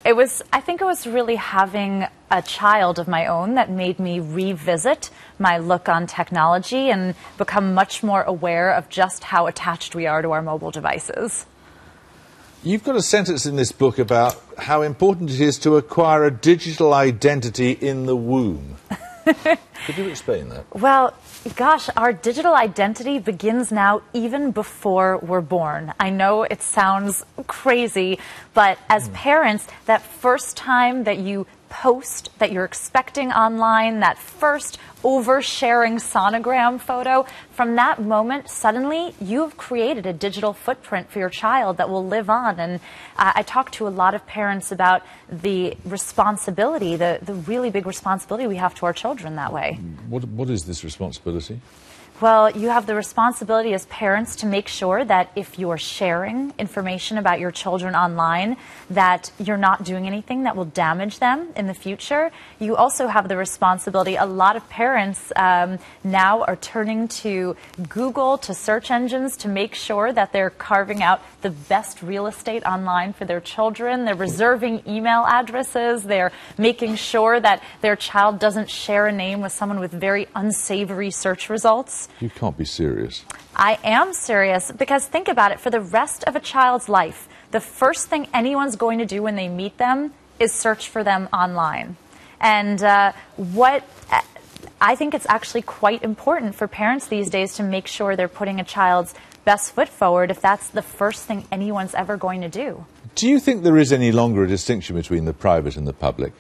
I think it was really having a child of my own that made me revisit my look on technology and become much more aware of just how attached we are to our mobile devices. You've got a sentence in this book about how important it is to acquire a digital identity in the womb. Could you explain that? Well, gosh, our digital identity begins now even before we're born. I know it sounds crazy, but as parents, that first time that you post that you're expecting online, that first oversharing sonogram photo, from that moment, suddenly you've created a digital footprint for your child that will live on. And I talk to a lot of parents about the responsibility, the really big responsibility we have to our children that way. What is this responsibility? Well, you have the responsibility as parents to make sure that if you're sharing information about your children online, that you're not doing anything that will damage them in the future. You also have the responsibility, a lot of parents now are turning to Google, to search engines, to make sure that they're carving out the best real estate online for their children. They're reserving email addresses. They're making sure that their child doesn't share a name with someone with very unsavory search results. You can't be serious. I am serious, because think about it. For the rest of a child's life, the first thing anyone's going to do when they meet them is search for them online. And I think it's actually quite important for parents these days to make sure they're putting a child's best foot forward if that's the first thing anyone's ever going to do. Do you think there is any longer a distinction between the private and the public?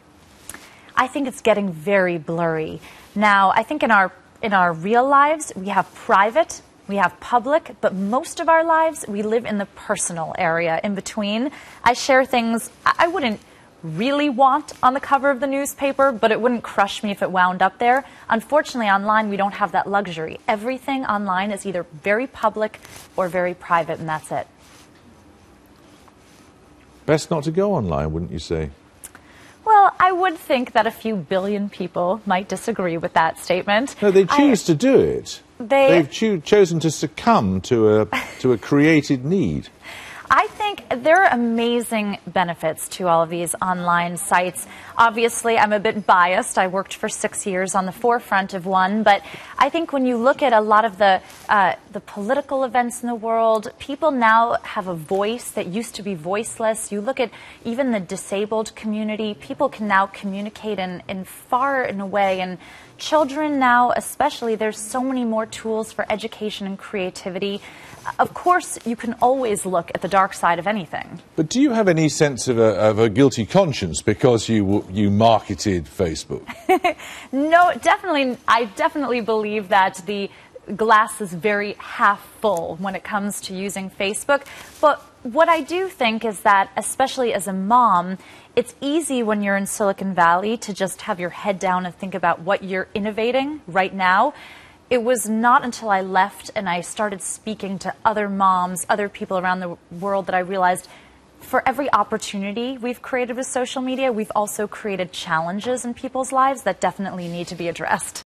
I think it's getting very blurry. Now, I think in our real lives, we have private, we have public, but most of our lives, we live in the personal area in between. I share things I wouldn't really want on the cover of the newspaper, but it wouldn't crush me if it wound up there. Unfortunately, online, we don't have that luxury. Everything online is either very public or very private, and that's it. Best not to go online, wouldn't you say? Well, I would think that a few billion people might disagree with that statement. No, they choose to do it. They've chosen to succumb to a created need. I think there are amazing benefits to all of these online sites. Obviously, I'm a bit biased. I worked for 6 years on the forefront of one, but I think when you look at a lot of the political events in the world, people now have a voice that used to be voiceless. You look at even the disabled community, people can now communicate in far and away, and children now especially, there's so many more tools for education and creativity. Of course, you can always look at the dark side of anything. But do you have any sense of a guilty conscience because you marketed Facebook? No, definitely. I definitely believe that the glass is very half full when it comes to using Facebook. But what I do think is that, especially as a mom, it's easy when you're in Silicon Valley to just have your head down and think about what you're innovating right now. It was not until I left and I started speaking to other moms, other people around the world, that I realized for every opportunity we've created with social media, we've also created challenges in people's lives that definitely need to be addressed.